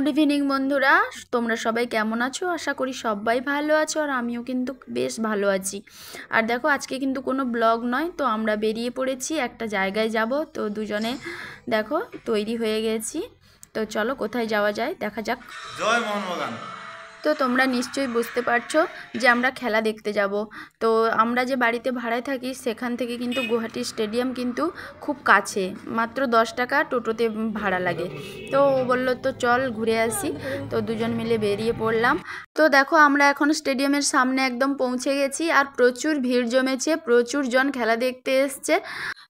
Good evening বন্ধুরা, তোমরা সবাই কেমন আছো? আশা করি সবাই ভালো আছো, আর আমিও কিন্তু বেশ ভালো আছি। আর দেখো, আজকে কিন্তু কোনো ব্লগ নয়, তো আমরা বেরিয়ে পড়েছি, একটা জায়গায় যাব। তো দুজনে দেখো তৈরি হয়ে গেছি। তো চলো কোথায় যাওয়া যায় দেখা যাক। জয় মোহনবাগান। তো তোমরা নিশ্চয়ই বুঝতে পারছো যে আমরা খেলা দেখতে যাব। তো আমরা যে বাড়িতে ভাড়ায় থাকি সেখান থেকে কিন্তু গুয়াহাটি স্টেডিয়াম কিন্তু খুব কাছে, মাত্র 10 টাকা টোটোতে ভাড়া লাগে। তো ও বললো তো চল ঘুরে আসি। তো দুজন মিলে বেরিয়ে পড়লাম। তো দেখো আমরা এখন স্টেডিয়ামের সামনে একদম পৌঁছে গেছি, আর প্রচুর ভিড় জমেছে, প্রচুর জন খেলা দেখতে এসছে।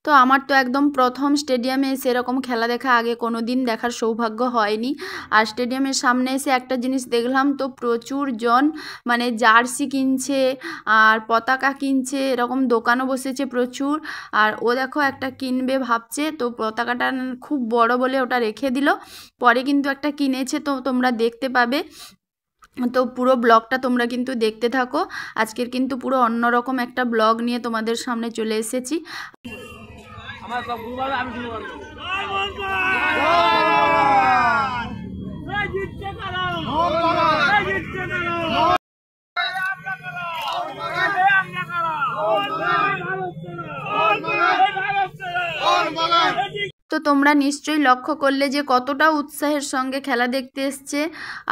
তো আমার তো একদম প্রথম স্টেডিয়ামে এসে এরকম খেলা দেখা, আগে কোনো দিন দেখার সৌভাগ্য হয়নি। আর স্টেডিয়ামের সামনে এসে একটা জিনিস দেখলাম, তো প্রচুর জন মানে জার্সি কিনছে আর পতাকা কিনছে, এরকম দোকানও বসেছে প্রচুর। আর ও দেখো একটা কিনবে ভাবছে, তো পতাকাটা খুব বড় বলে ওটা রেখে দিল, পরে কিন্তু একটা কিনেছে, তো তোমরা দেখতে পাবে। তো পুরো ব্লগটা তোমরা কিন্তু দেখতে থাকো। আজকের কিন্তু পুরো অন্যরকম একটা ব্লগ নিয়ে তোমাদের সামনে চলে এসেছি। আমার সব গুরুবার আমি শুরু করব। তো তোমরা নিশ্চয়ই লক্ষ্য করলে যে কতটা উৎসাহের সঙ্গে খেলা দেখতে এসছে,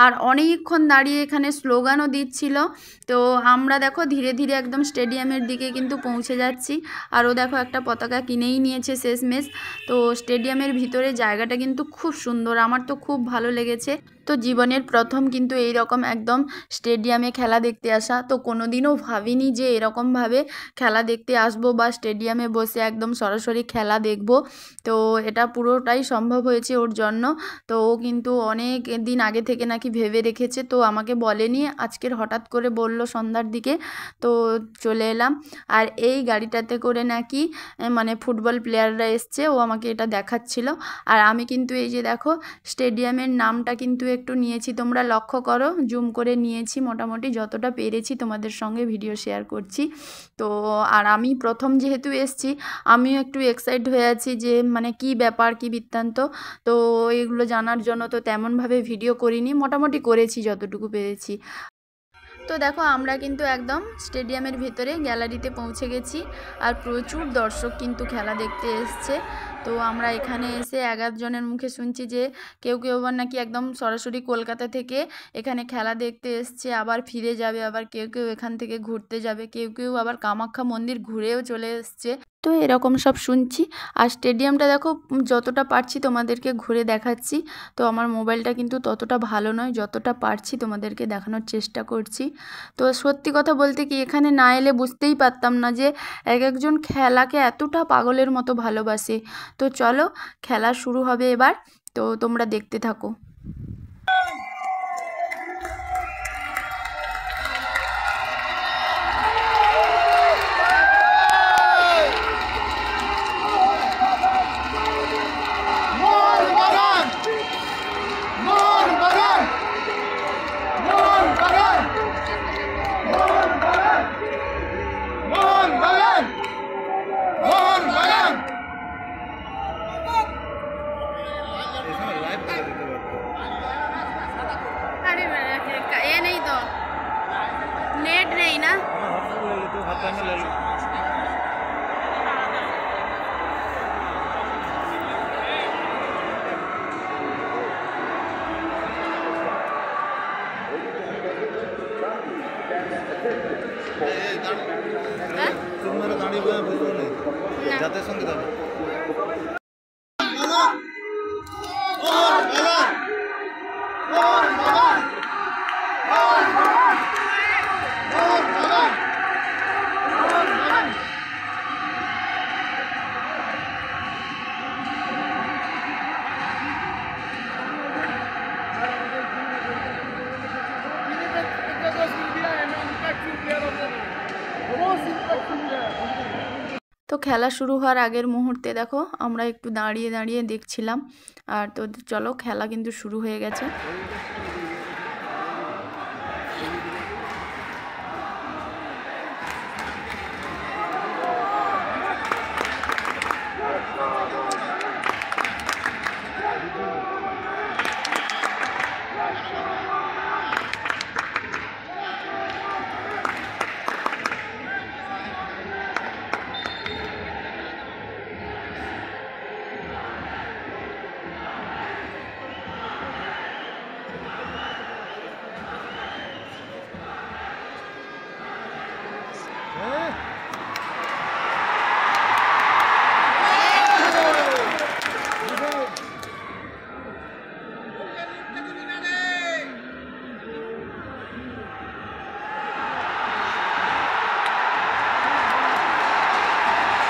আর অনেকক্ষণ দাঁড়িয়ে এখানে স্লোগানও দিচ্ছিল। তো আমরা দেখো ধীরে ধীরে একদম স্টেডিয়ামের দিকে কিন্তু পৌঁছে যাচ্ছি। আর ও দেখো একটা পতাকা কিনেই নিয়েছে শেষমেশ। তো স্টেডিয়ামের ভিতরে জায়গাটা কিন্তু খুব সুন্দর, আমার তো খুব ভালো লেগেছে। তো জীবনের প্রথম কিন্তু এই রকম একদম স্টেডিয়ামে খেলা দেখতে আসা, তো কোনো দিনও ভাবিনি যে এরকমভাবে খেলা দেখতে আসবো বা স্টেডিয়ামে বসে একদম সরাসরি খেলা দেখব। তো এটা পুরোটাই সম্ভব হয়েছে ওর জন্য। তো ও কিন্তু অনেক দিন আগে থেকে নাকি ভেবে রেখেছে, তো আমাকে বলেনি, আজকের হঠাৎ করে বলল সন্ধ্যার দিকে। তো চলে এলাম। আর এই গাড়িটাতে করে নাকি মানে ফুটবল প্লেয়াররা এসছে, ও আমাকে এটা দেখাচ্ছিল। আর আমি কিন্তু এই যে দেখো স্টেডিয়ামের নামটা কিন্তু একটু নিয়েছি, তোমরা লক্ষ্য করো, জুম করে নিয়েছি, মোটামুটি যতটা পেরেছি তোমাদের সঙ্গে ভিডিও শেয়ার করছি। তো আর আমি প্রথম যেহেতু এসছি, আমিও একটু এক্সাইট হয়ে আছি যে মানে কি ব্যাপার, কি বৃত্তান্ত। তো এগুলো জানার জন্য তো তেমনভাবে ভিডিও করিনি, মোটামুটি করেছি যতটুকু পেরেছি। তো দেখো আমরা কিন্তু একদম স্টেডিয়ামের ভিতরে গ্যালারিতে পৌঁছে গেছি, আর প্রচুর দর্শক কিন্তু খেলা দেখতে এসছে। তো আমরা এখানে এসে 11 জনের মুখে শুনছি যে কেউ কেউ আবার নাকি একদম সরাসরি কলকাতা থেকে এখানে খেলা দেখতে এসছে, আবার ফিরে যাবে, আবার কেউ কেউ এখান থেকে ঘুরতে যাবে, কেউ কেউ আবার কামাখ্যা মন্দির ঘুরেও চলে এসছে। তো এরকম সব শুনছি। আর স্টেডিয়ামটা দেখো যতটা পারছি তোমাদেরকে ঘুরে দেখাচ্ছি। তো আমার মোবাইলটা কিন্তু ততটা ভালো নয়, যতটা পারছি তোমাদেরকে দেখানোর চেষ্টা করছি। তো সত্যি কথা বলতে কি, এখানে না এলে বুঝতেই পারতাম না যে এক একজন খেলাকে এতটা পাগলের মতো ভালোবাসে। তো চলো খেলা শুরু হবে এবার, তো তোমরা দেখতে থাকো। ये नहीं तो नेट नहीं ना। তোমরা দাঁড়িয়ে বুঝবো না জাতের সঙ্গে যাবে। তো খেলা শুরু হওয়ার আগের মুহূর্তে দেখো আমরা একটু দাঁড়িয়ে দাঁড়িয়ে দেখছিলাম। আর তো চলো খেলা কিন্তু শুরু হয়ে গেছে।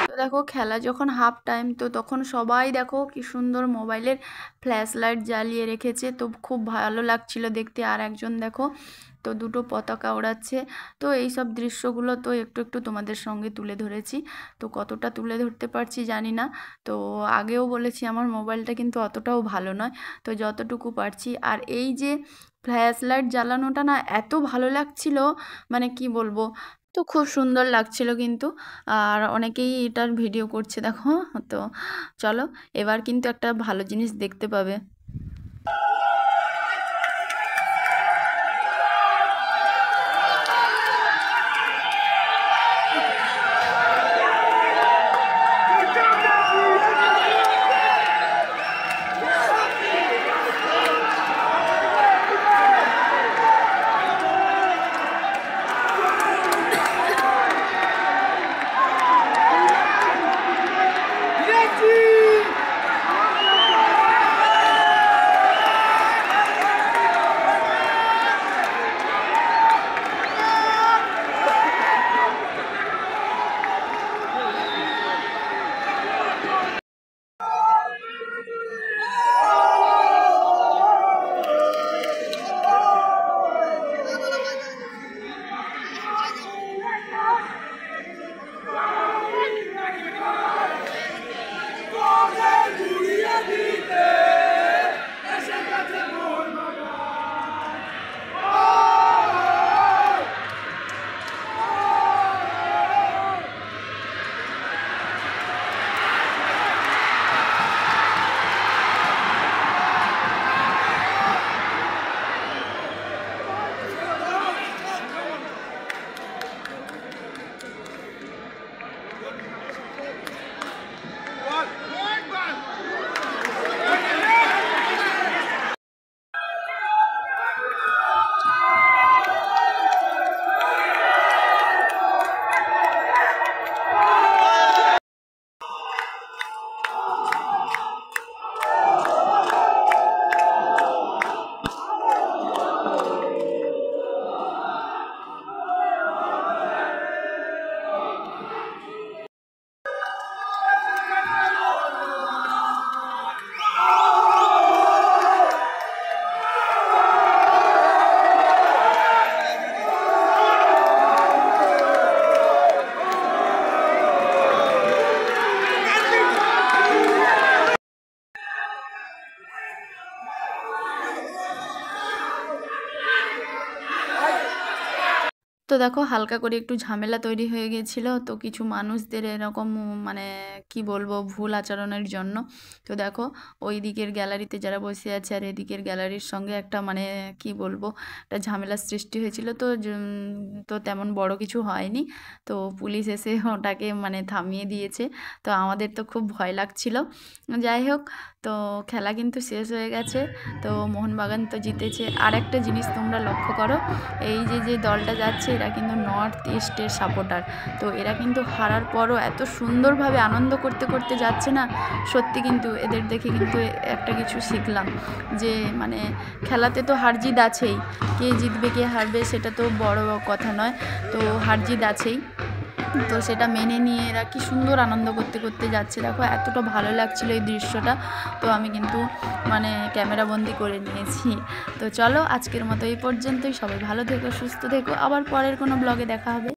তো দেখো খেলা যখন হাফ টাইম, তো তখন সবাই দেখো কি সুন্দর মোবাইলের ফ্ল্যাশ লাইট জ্বালিয়ে রেখেছে, তো খুব ভালো লাগছিল দেখতে। আর একজন দেখো তো দুটো পতাকা ওড়াচ্ছে। তো এই সব দৃশ্যগুলো তো একটু একটু তোমাদের সঙ্গে তুলে ধরেছি, তো কতটা তুলে ধরতে পারছি জানি না। তো আগেও বলেছি আমার মোবাইলটা কিন্তু অতটাও ভালো নয়, তো যতটুকু পারছি। আর এই যে ফ্ল্যাশ লাইট জ্বালানোটা না এত ভালো লাগছিল, মানে কি বলবো, তো খুব সুন্দর লাগছিল কিন্তু। আর অনেকেই এটার ভিডিও করছে দেখো। তো চলো, এবার কিন্তু একটা ভালো জিনিস দেখতে পাবে। তো দেখো হালকা করে একটু ঝামেলা তৈরি হয়ে গেছিলো, তো কিছু মানুষদের এরকম মানে কি বলবো ভুল আচরণের জন্য। তো দেখো ওই দিকের গ্যালারিতে যারা বসে আছে আর এদিকের গ্যালারির সঙ্গে একটা মানে কি বলবো একটা ঝামেলার সৃষ্টি হয়েছিল। তো তো তেমন বড় কিছু হয়নি, তো পুলিশ এসে ওটাকে মানে থামিয়ে দিয়েছে। তো আমাদের তো খুব ভয় লাগছিল। যাই হোক, তো খেলা কিন্তু শেষ হয়ে গেছে, তো মোহনবাগান তো জিতেছে। আর একটা জিনিস তোমরা লক্ষ্য করো, এই যে দলটা যাচ্ছে এরা কিন্তু নর্থ ইস্টের সাপোর্টার। তো এরা কিন্তু হারার পরও এত সুন্দরভাবে আনন্দ করতে করতে যাচ্ছে না, সত্যি কিন্তু এদের দেখে কিন্তু একটা কিছু শিখলাম যে মানে খেলাতে তো হার জিত আছেই, কে জিতবে কে হারবে সেটা তো বড় কথা নয়, তো হার জিত আছেই। তো সেটা মেনে নিয়ে এরা কি সুন্দর আনন্দ করতে করতে যাচ্ছে, দেখো এতটা ভালো লাগছিল এই দৃশ্যটা। তো আমি কিন্তু মানে ক্যামেরা বন্দি করে নিয়েছি। তো চলো আজকের মতো এই পর্যন্তই, সবাই ভালো থেকো সুস্থ থেকো, আবার পরের কোনো ব্লগে দেখা হবে।